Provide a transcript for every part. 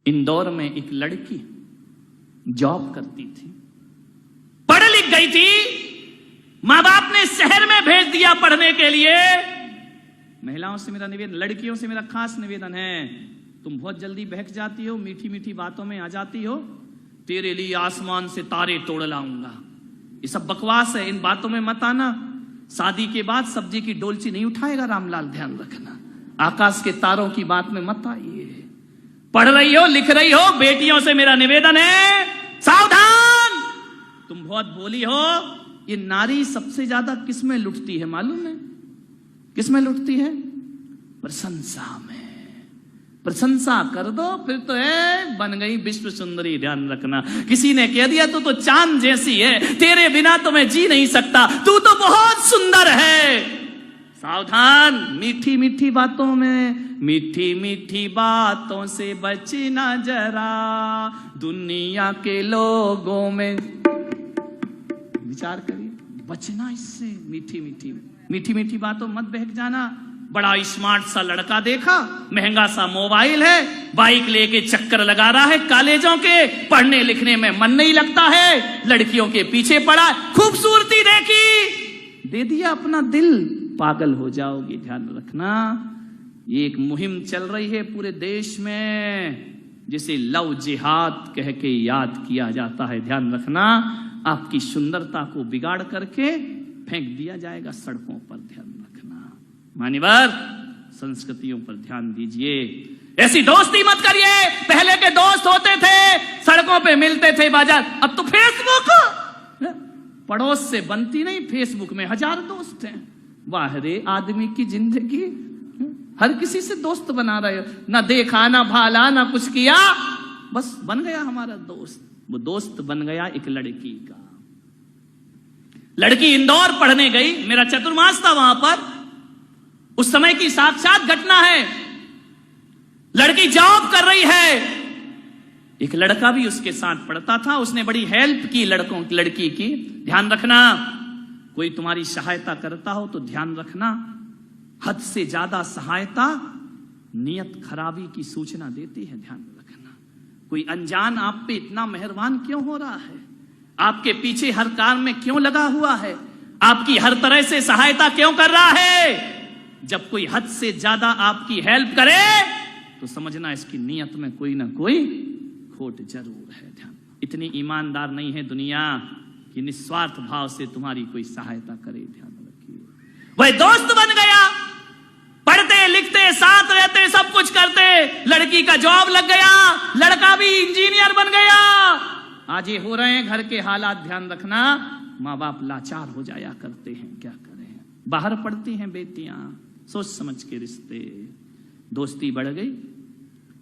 इंदौर में एक लड़की जॉब करती थी, पढ़ लिख गई थी, मां बाप ने शहर में भेज दिया पढ़ने के लिए। महिलाओं से मेरा निवेदन, लड़कियों से मेरा खास निवेदन है, तुम बहुत जल्दी बहक जाती हो, मीठी मीठी बातों में आ जाती हो। तेरे लिए आसमान से तारे तोड़ लाऊंगा, ये सब बकवास है, इन बातों में मत आना। शादी के बाद सब्जी की डोलची नहीं उठाएगा रामलाल, ध्यान रखना। आकाश के तारों की बात में मत आइए। पढ़ रही हो, लिख रही हो, बेटियों से मेरा निवेदन है, सावधान। तुम बहुत बोली हो। ये नारी सबसे ज्यादा किस में लुटती है मालूम है? किस में लुटती है? प्रशंसा में। प्रशंसा कर दो फिर तो है बन गई विश्व सुंदरी। ध्यान रखना, किसी ने कह दिया तो चांद जैसी है, तेरे बिना तो मैं जी नहीं सकता, तू तो बहुत सुंदर है। सावधान, मीठी मीठी बातों में, मीठी मीठी बातों से बचना जरा, दुनिया के लोगों में विचार करिए, बचना इससे। मीठी मीठी मीठी मीठी बातों मत बहक जाना। बड़ा स्मार्ट सा लड़का देखा, महंगा सा मोबाइल है, बाइक लेके चक्कर लगा रहा है कॉलेजों के, पढ़ने लिखने में मन नहीं लगता है, लड़कियों के पीछे पड़ा, खूबसूरती देखी, दे दिया अपना दिल, पागल हो जाओगी। ध्यान रखना, ये एक मुहिम चल रही है पूरे देश में, जिसे लव जिहाद कह के याद किया जाता है। ध्यान रखना, आपकी सुंदरता को बिगाड़ करके फेंक दिया जाएगा सड़कों पर। ध्यान रखना, मान्यवर, संस्कृतियों पर ध्यान दीजिए। ऐसी दोस्ती मत करिए। पहले के दोस्त होते थे, सड़कों पे मिलते थे, बाजार, अब तो फेसबुक, पड़ोस से बनती नहीं, फेसबुक में 1000 दोस्त हैं। वाह रे आदमी की जिंदगी, हर किसी से दोस्त बना रहे हो, ना देखा ना भाला ना कुछ किया, बस बन गया हमारा दोस्त। वो दोस्त बन गया एक लड़की का। लड़की इंदौर पढ़ने गई, मेरा चतुर्मास था वहां पर, उस समय की साक्षात घटना है। लड़की जॉब कर रही है, एक लड़का भी उसके साथ पढ़ता था, उसने बड़ी हेल्प की लड़की की। ध्यान रखना, कोई तुम्हारी सहायता करता हो तो ध्यान रखना, हद से ज्यादा सहायता नियत खराबी की सूचना देती है। ध्यान रखना, कोई अनजान आप पे इतना मेहरबान क्यों हो रहा है, आपके पीछे हर काम में क्यों लगा हुआ है, आपकी हर तरह से सहायता क्यों कर रहा है। जब कोई हद से ज्यादा आपकी हेल्प करे तो समझना इसकी नियत में कोई ना कोई खोट जरूर है। ध्यान, इतनी ईमानदार नहीं है दुनिया कि निस्वार्थ भाव से तुम्हारी कोई सहायता करे। ध्यान रखिए। वह दोस्त बन गया, पढ़ते लिखते साथ रहते, सब कुछ करते, लड़की का जॉब लग गया, लड़का भी इंजीनियर बन गया। आज ये हो रहे हैं घर के हालात। ध्यान रखना, माँ बाप लाचार हो जाया करते हैं, क्या करें। बाहर पढ़ती हैं बेटियां, सोच समझ के रिश्ते, दोस्ती बढ़ गई।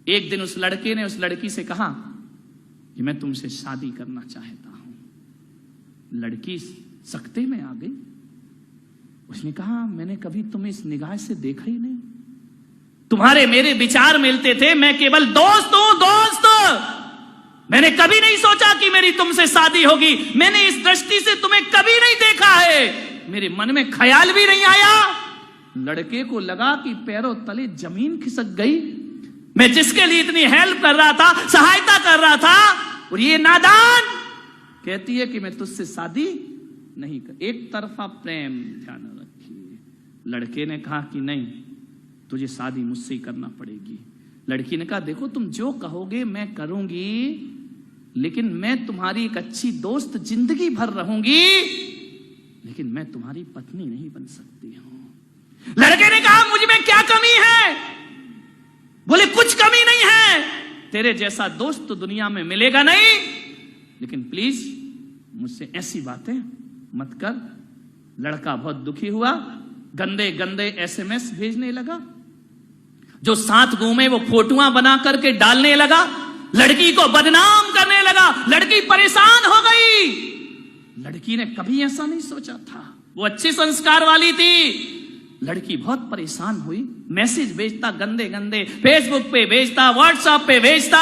एक दिन उस लड़के ने उस लड़की से कहा कि मैं तुमसे शादी करना चाहता हूं। लड़की सकते में आ गई, उसने कहा मैंने कभी तुम्हें इस निगाह से देखा ही नहीं, तुम्हारे मेरे विचार मिलते थे, मैं केवल दोस्त हूं, दोस्त। मैंने कभी नहीं सोचा कि मेरी तुमसे शादी होगी, मैंने इस दृष्टि से तुम्हें कभी नहीं देखा है, मेरे मन में ख्याल भी नहीं आया। लड़के को लगा कि पैरों तले जमीन खिसक गई, मैं जिसके लिए इतनी हेल्प कर रहा था, सहायता कर रहा था, और ये नादान कहती है कि मैं तुझसे शादी नहीं कर। एक तरफा प्रेम, ध्यान रखिए। लड़के ने कहा कि नहीं, तुझे शादी मुझसे ही करना पड़ेगी। लड़की ने कहा देखो तुम जो कहोगे मैं करूंगी, लेकिन मैं तुम्हारी एक अच्छी दोस्त जिंदगी भर रहूंगी, लेकिन मैं तुम्हारी पत्नी नहीं बन सकती हूं। लड़के ने कहा मुझ में क्या कमी है? बोले कुछ कमी नहीं है, तेरे जैसा दोस्त तो दुनिया में मिलेगा नहीं, लेकिन प्लीज मुझसे ऐसी बातें मत कर। लड़का बहुत दुखी हुआ, गंदे गंदे एसएमएस भेजने लगा, जो साथ घूमे वो फोटोआं बना करके डालने लगा, लड़की को बदनाम करने लगा। लड़की परेशान हो गई। लड़की ने कभी ऐसा नहीं सोचा था, वो अच्छे संस्कार वाली थी। लड़की बहुत परेशान हुई, मैसेज भेजता गंदे गंदे, फेसबुक पे भेजता, व्हाट्सएप पे भेजता।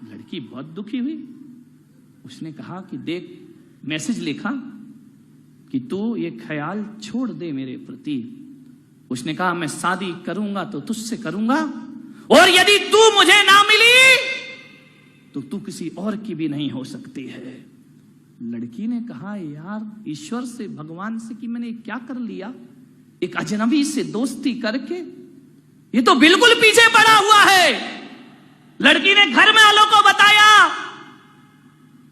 लड़की बहुत दुखी हुई। उसने कहा कि देख, मैसेज लिखा कि तू ये ख्याल छोड़ दे मेरे प्रति। उसने कहा मैं शादी करूंगा तो तुझसे करूंगा, और यदि तू मुझे ना मिली किसी और की भी नहीं हो सकती है। लड़की ने कहा, यार ईश्वर से, भगवान से कि मैंने क्या कर लिया, एक अजनबी से दोस्ती करके, ये तो बिल्कुल पीछे पड़ा हुआ है। लड़की ने घर में वालों को बताया,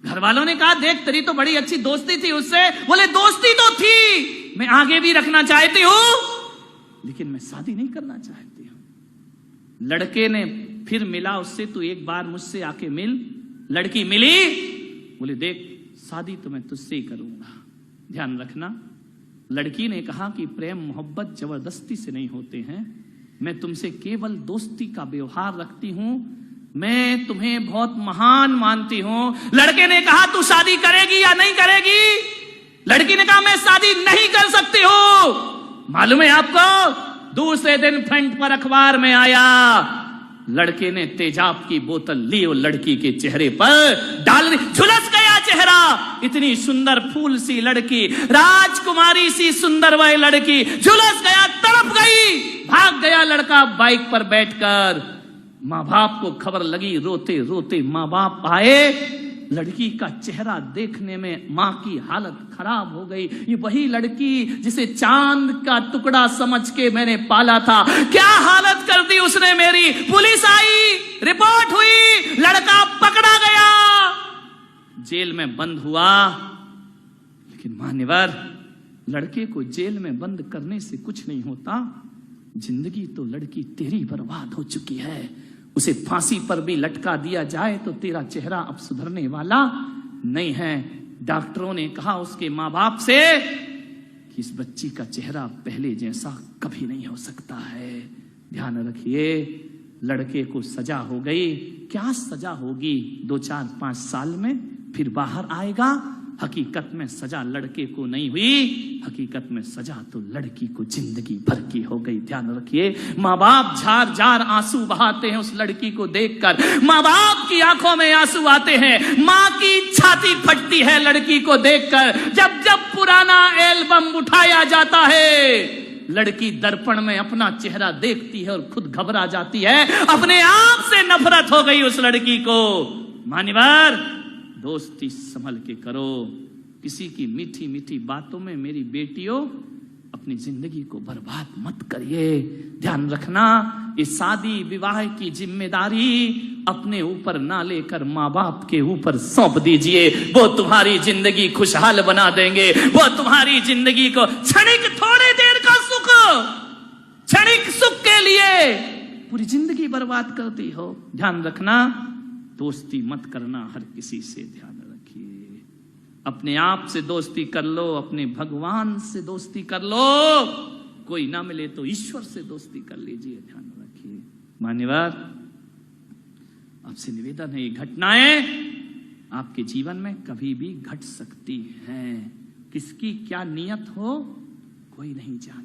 घर वालों ने कहा, देख तेरी तो बड़ी अच्छी दोस्ती थी उससे। बोले दोस्ती तो थी, मैं आगे भी रखना चाहती हूं, लेकिन मैं शादी नहीं करना चाहती हूं। लड़के ने फिर मिला उससे, तू एक बार मुझसे आके मिल। लड़की मिली, बोले देख शादी तो मैं तुझसे ही करूंगा, ध्यान रखना। लड़की ने कहा कि प्रेम मोहब्बत जबरदस्ती से नहीं होते हैं, मैं तुमसे केवल दोस्ती का व्यवहार रखती हूं, मैं तुम्हें बहुत महान मानती हूं। लड़के ने कहा, तू शादी करेगी या नहीं करेगी? लड़की ने कहा, मैं शादी नहीं कर सकती हूं। मालूम है आपको, दूसरे दिन फ्रंट पर अखबार में आया, लड़के ने तेजाब की बोतल ली और लड़की के चेहरे पर डाल दी। झुलस गया चेहरा, इतनी सुंदर फूल सी लड़की, राजकुमारी सी सुंदर वह लड़की, झुलस गया, तड़प गई। भाग गया लड़का बाइक पर बैठकर। माँ बाप को खबर लगी, रोते रोते माँ बाप आए। लड़की का चेहरा देखने में माँ की हालत खराब हो गई। ये वही लड़की जिसे चांद का टुकड़ा समझ के मैंने पाला था, क्या हालत कर दी उसने मेरी। पुलिस आई, रिपोर्ट हुई, लड़का पकड़ा गया, जेल में बंद हुआ। लेकिन मान्यवर, लड़के को जेल में बंद करने से कुछ नहीं होता। जिंदगी तो लड़की तेरी बर्बाद हो चुकी है। उसे फांसी पर भी लटका दिया जाए तो तेरा चेहरा अब सुधरने वाला नहीं है। डॉक्टरों ने कहा उसके माँ बाप से कि इस बच्ची का चेहरा पहले जैसा कभी नहीं हो सकता है। ध्यान रखिए, लड़के को सजा हो गई। क्या सजा होगी? 2, 4, 5 साल में फिर बाहर आएगा। हकीकत में सजा लड़के को नहीं हुई, हकीकत में सजा तो लड़की को जिंदगी भर की हो गई। ध्यान रखिए, माँ बाप झार झार आंसू बहाते हैं उस लड़की को देखकर। माँ बाप की आंखों में आंसू आते हैं, माँ की छाती फटती है लड़की को देखकर। जब जब पुराना एल्बम उठाया जाता है, लड़की दर्पण में अपना चेहरा देखती है और खुद घबरा जाती है। अपने आप से नफरत हो गई उस लड़की को। मान्यवर, दोस्ती संभल के करो। किसी की मीठी मीठी बातों में मेरी बेटियों अपनी जिंदगी को बर्बाद मत करिए। ध्यान रखना, ये शादी विवाह की जिम्मेदारी अपने ऊपर ना लेकर माँ बाप के ऊपर सौंप दीजिए। वो तुम्हारी जिंदगी खुशहाल बना देंगे। वो तुम्हारी जिंदगी को क्षणिक, थोड़ी देर का सुख, क्षणिक सुख के लिए पूरी जिंदगी बर्बाद करती हो। ध्यान रखना, दोस्ती मत करना हर किसी से। ध्यान रखिए, अपने आप से दोस्ती कर लो, अपने भगवान से दोस्ती कर लो। कोई ना मिले तो ईश्वर से दोस्ती कर लीजिए। ध्यान रखिए। मान्यवर, आपसे निवेदन है, ये घटनाएं आपके जीवन में कभी भी घट सकती हैं। किसकी क्या नियत हो कोई नहीं जानता।